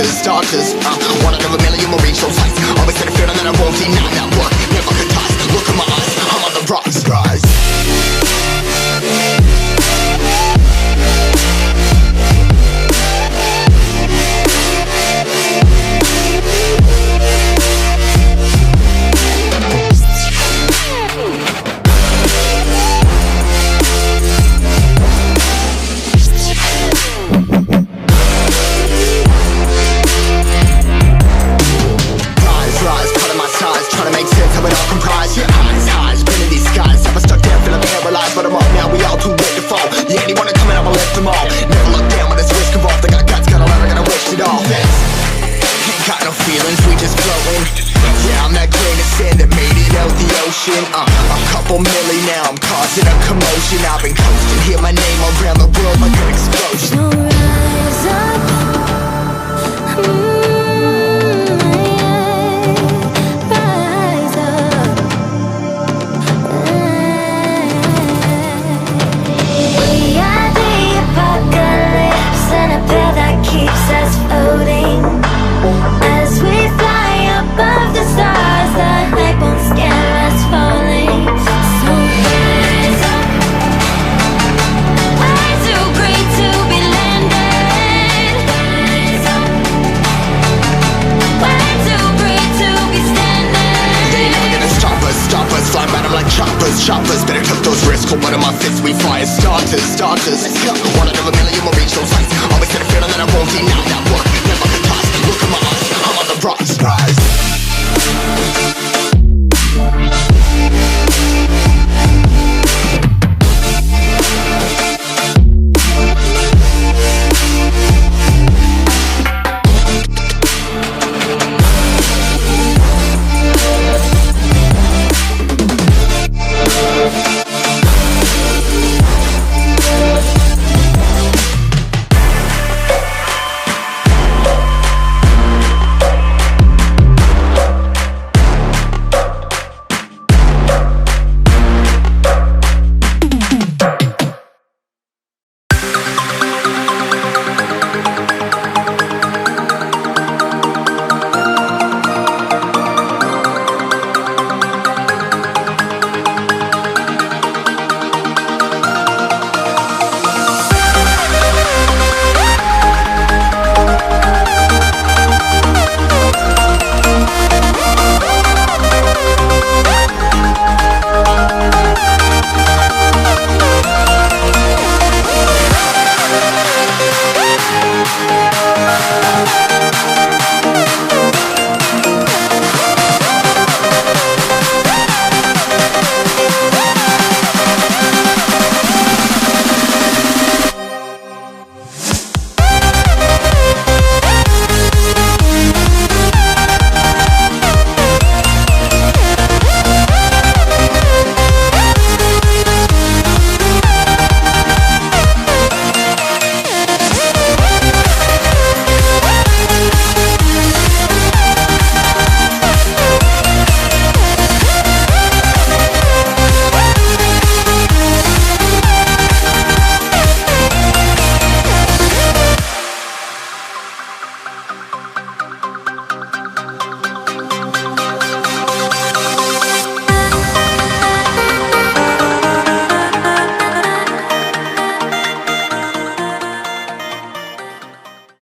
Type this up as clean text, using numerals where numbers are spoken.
starters. One out of a million will reach those heights. Always had a feeling that I won't deny that work. Never could toss. Look in my eyes, I'm on the rocks, guys. But I'm up now, we all too late to fall. Yeah, anyone to come in, I'ma lift them all. Never look down when there's risk involved. I got guts, got a lot, I gotta wish it all. Ain't got no feelings, we just floating. Yeah, I'm that grain of sand that made it out the ocean. A couple milli now, I'm causing a commotion. I've been coasting, hear my name around the world like an explosion. So rise up. Choppers, better took those risks. Hold one of my fists, we fire starters. Let's go. One out of a million will reach those heights. Always had a feeling that I won't deny that work. Never could toss. Look in my eyes, I'm on the rocks.